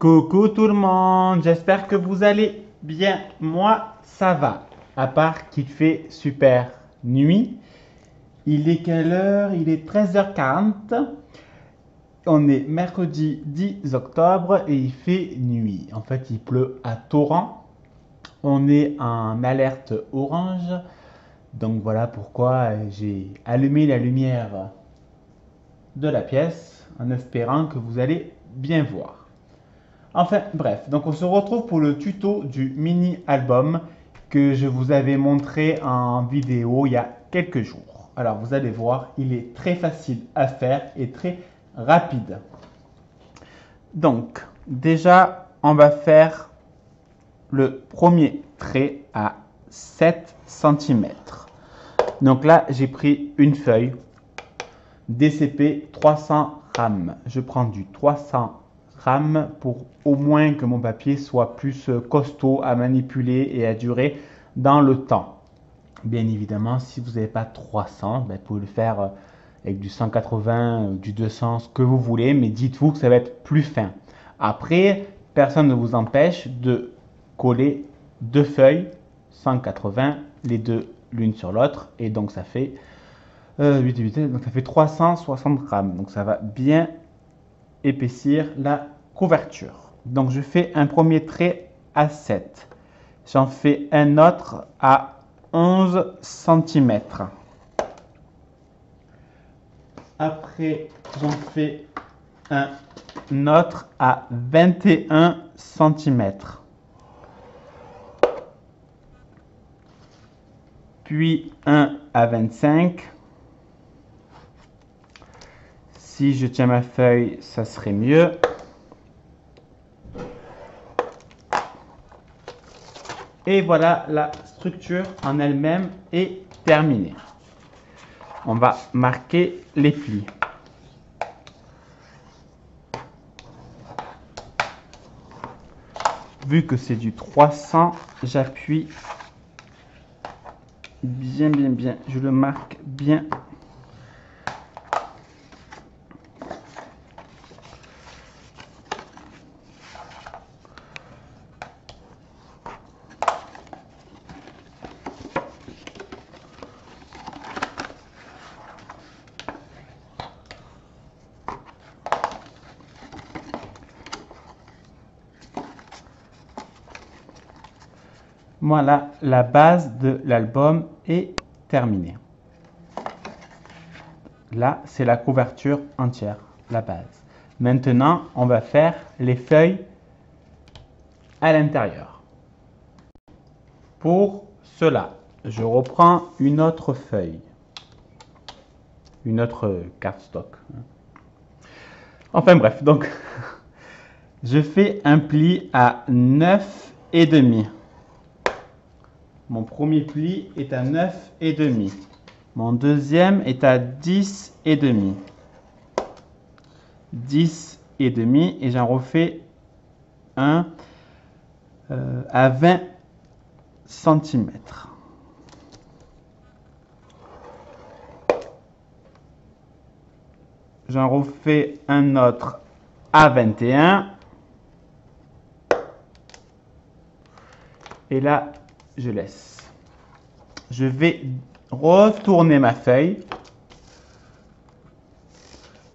Coucou tout le monde, j'espère que vous allez bien. Moi, ça va, à part qu'il fait super nuit. Il est quelle heure? Il est 13h40. On est mercredi 10 octobre et il fait nuit. En fait, il pleut à torrent. On est en alerte orange. Donc voilà pourquoi j'ai allumé la lumière de la pièce en espérant que vous allez bien voir. Enfin bref, donc on se retrouve pour le tuto du mini-album que je vous avais montré en vidéo il y a quelques jours. Alors vous allez voir, il est très facile à faire et très rapide. Donc déjà, on va faire le premier trait à 7 cm. Donc là, j'ai pris une feuille DCP 300 grammes. Je prends du 300 grammes pour au moins que mon papier soit plus costaud à manipuler et à durer dans le temps. Bien évidemment, si vous n'avez pas 300, vous pouvez le faire avec du 180, du 200, ce que vous voulez, mais dites-vous que ça va être plus fin. Après, personne ne vous empêche de coller deux feuilles 180, les deux l'une sur l'autre, et donc ça fait 8 et 8, donc ça fait 360 grammes. Donc ça va bien épaissir la couverture. Donc je fais un premier trait à 7. J'en fais un autre à 11 cm. Après, j'en fais un autre à 21 cm. Puis un à 25. Si je tiens ma feuille, ça serait mieux. Et voilà, la structure en elle-même est terminée. On va marquer les plis. Vu que c'est du 300, j'appuie bien. Je le marque bien. Voilà, la base de l'album est terminée. Là, c'est la couverture entière, la base. Maintenant, on va faire les feuilles à l'intérieur. Pour cela, je reprends une autre feuille, une autre cardstock. Enfin bref, donc je fais un pli à 9,5. Mon premier pli est à 9,5. Mon deuxième est à 10,5. 10,5 et j'en refais un à 20 cm. J'en refais un autre à 21. Et là, je laisse. Je vais retourner ma feuille.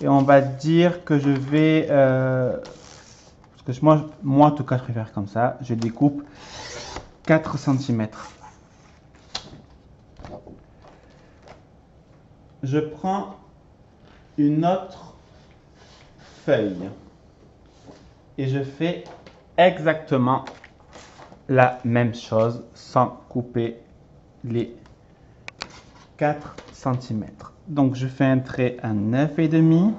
Et on va dire que je vais... parce que moi, en tout cas, je préfère comme ça. Je découpe 4 cm. Je prends une autre feuille. Et je fais exactement la même chose sans couper les 4 cm. Donc je fais un trait à 9,5,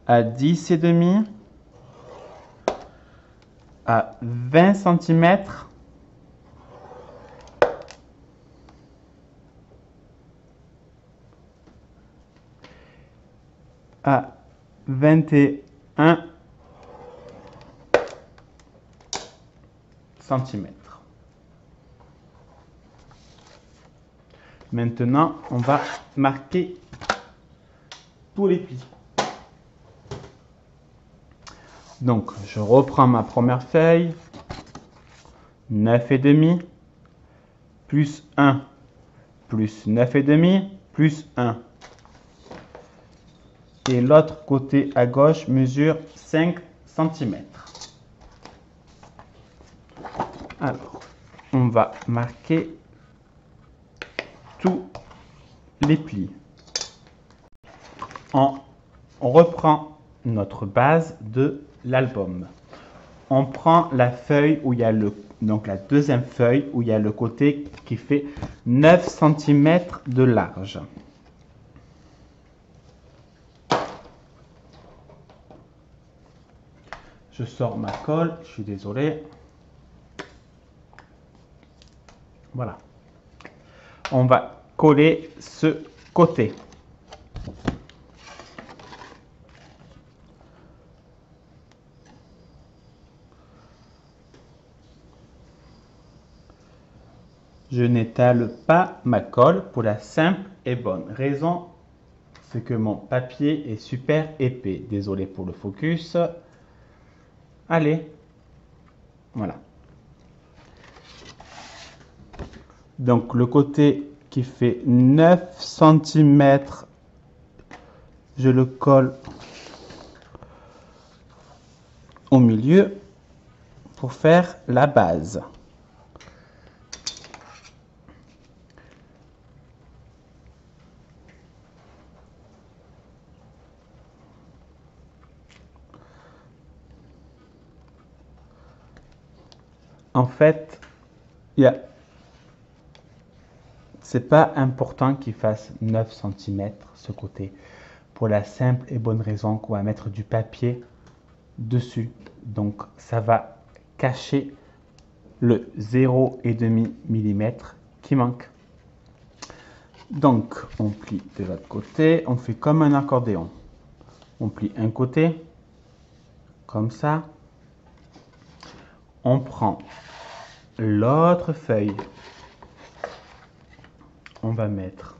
à 10,5, à 20 cm, à 21 cm. Maintenant, on va marquer tous les plis. Donc, je reprends ma première feuille. 9,5 plus 1 plus 9,5 plus 1. Et l'autre côté à gauche mesure 5 cm. Alors, on va marquer tous les plis. On reprend notre base de l'album. On prend la feuille où il y a donc la deuxième feuille où il y a le côté qui fait 9 cm de large. Je sors ma colle, je suis désolé. Voilà. On va coller ce côté. Je n'étale pas ma colle pour la simple et bonne raison, c'est que mon papier est super épais. Désolé pour le focus. Allez, voilà. Donc le côté qui fait 9 cm, je le colle au milieu pour faire la base. En fait, c'est pas important qu'il fasse 9 cm ce côté, pour la simple et bonne raison qu'on va mettre du papier dessus. Donc ça va cacher le 0,5 mm qui manque. Donc on plie de l'autre côté, on fait comme un accordéon. On plie un côté, comme ça. On prend l'autre feuille. On va mettre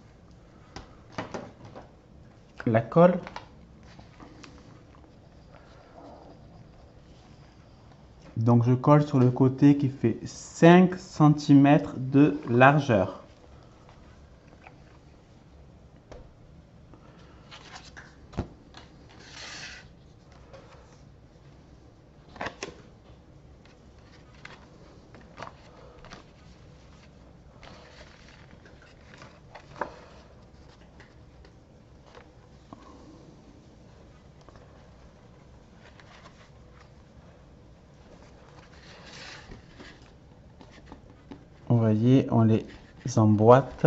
la colle. Donc je colle sur le côté qui fait 5 cm de largeur. Vous voyez, on les emboîte.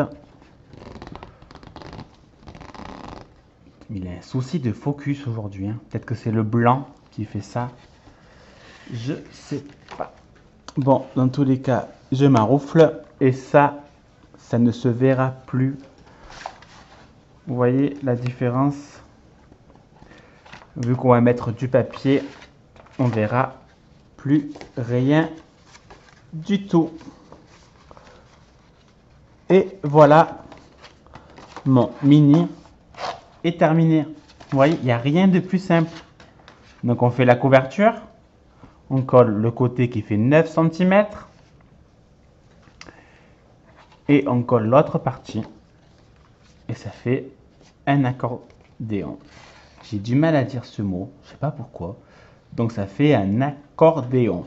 Il a un souci de focus aujourd'hui. Hein. Peut-être que c'est le blanc qui fait ça. Je sais pas. Bon, dans tous les cas, je m'enroufle et ça ne se verra plus. Vous voyez la différence? Vu qu'on va mettre du papier, on verra plus rien du tout. Et voilà, mon mini est terminé. Vous voyez, il n'y a rien de plus simple. Donc on fait la couverture. On colle le côté qui fait 9 cm. Et on colle l'autre partie. Et ça fait un accordéon. J'ai du mal à dire ce mot, je ne sais pas pourquoi. Donc ça fait un accordéon.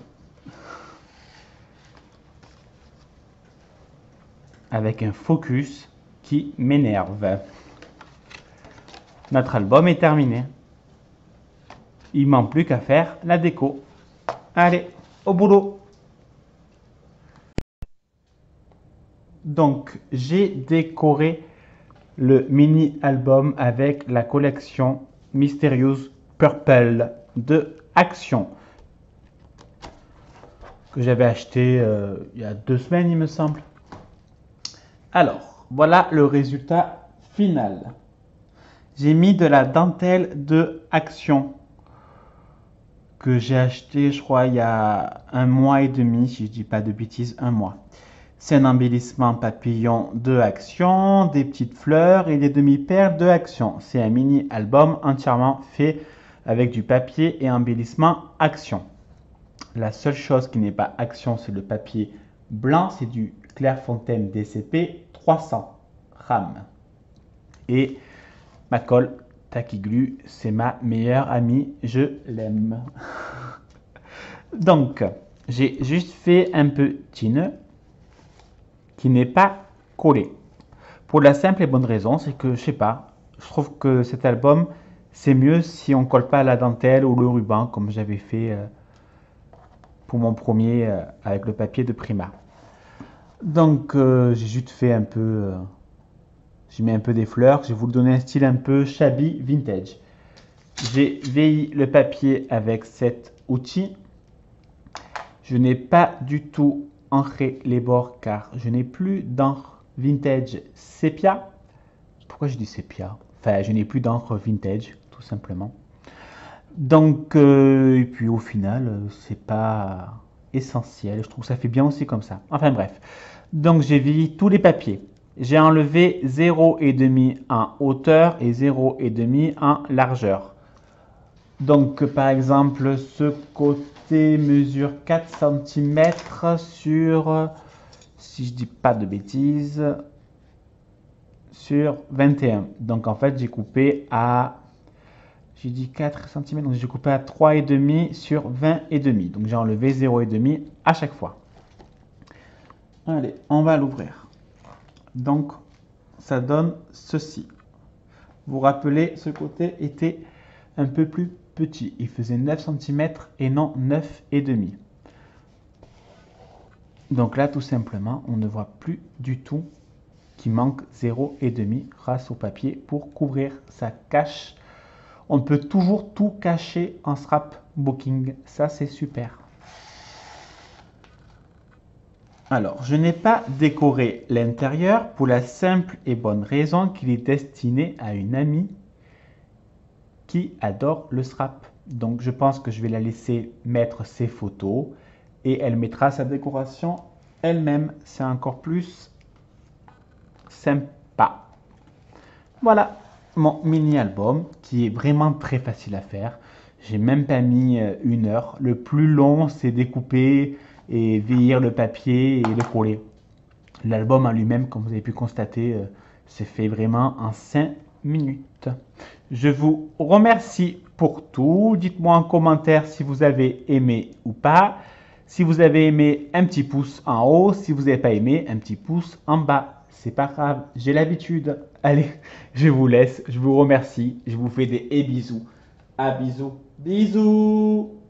Avec un focus qui m'énerve. Notre album est terminé. Il ne manque plus qu'à faire la déco. Allez, au boulot! Donc, j'ai décoré le mini-album avec la collection Mysterious Purple de Action que j'avais acheté il y a 2 semaines, il me semble. Alors, voilà le résultat final. J'ai mis de la dentelle de Action que j'ai acheté, je crois, il y a 1 mois et demi, si je ne dis pas de bêtises, 1 mois. C'est un embellissement papillon de Action, des petites fleurs et des demi-perles de Action. C'est un mini-album entièrement fait avec du papier et embellissement Action. La seule chose qui n'est pas Action, c'est le papier blanc, c'est du Clairefontaine DCP 300 RAM. Et ma colle Tacky-Glu, c'est ma meilleure amie, je l'aime. Donc, j'ai juste fait un petit nœud qui n'est pas collé. Pour la simple et bonne raison, c'est que, je sais pas, je trouve que cet album, c'est mieux si on colle pas la dentelle ou le ruban, comme j'avais fait pour mon premier avec le papier de Prima. Donc, j'ai juste fait un peu... j'ai mis un peu des fleurs, j'ai voulu donner un style un peu shabby vintage. J'ai vieilli le papier avec cet outil. Je n'ai pas du tout ancré les bords car je n'ai plus d'encre vintage sépia. Pourquoi je dis sépia? Enfin, je n'ai plus d'encre vintage, tout simplement. Donc, et puis au final, c'est pas essentiel. Je trouve que ça fait bien aussi comme ça. Enfin bref. Donc, j'ai vieilli tous les papiers. J'ai enlevé 0,5 en hauteur et 0,5 en largeur. Donc, par exemple, ce côté mesure 4 cm sur, si je dis pas de bêtises, sur 21. Donc, en fait, j'ai coupé à, j'ai dit 4 cm, donc j'ai coupé à 3,5 sur 20,5. Donc, j'ai enlevé 0,5 à chaque fois. Allez, on va l'ouvrir. Donc, ça donne ceci. Vous vous rappelez, ce côté était un peu plus petit. Il faisait 9 cm et non 9,5. Donc là, tout simplement, on ne voit plus du tout qu'il manque 0,5 grâce au papier pour couvrir. Ça cache. On peut toujours tout cacher en scrapbooking. Ça, c'est super. Alors, je n'ai pas décoré l'intérieur pour la simple et bonne raison qu'il est destiné à une amie qui adore le scrap. Donc, je pense que je vais la laisser mettre ses photos et elle mettra sa décoration elle-même. C'est encore plus sympa. Voilà mon mini-album qui est vraiment très facile à faire. J'ai même pas mis 1 heure. Le plus long, c'est découper et vieillir le papier et le coller. L'album en lui-même, comme vous avez pu constater, c'est fait vraiment en 5 minutes. Je vous remercie pour tout. Dites-moi en commentaire si vous avez aimé ou pas. Si vous avez aimé, un petit pouce en haut. Si vous n'avez pas aimé, un petit pouce en bas. C'est pas grave, j'ai l'habitude. Allez, je vous laisse. Je vous remercie. Je vous fais des bisous. À bisous. Bisous.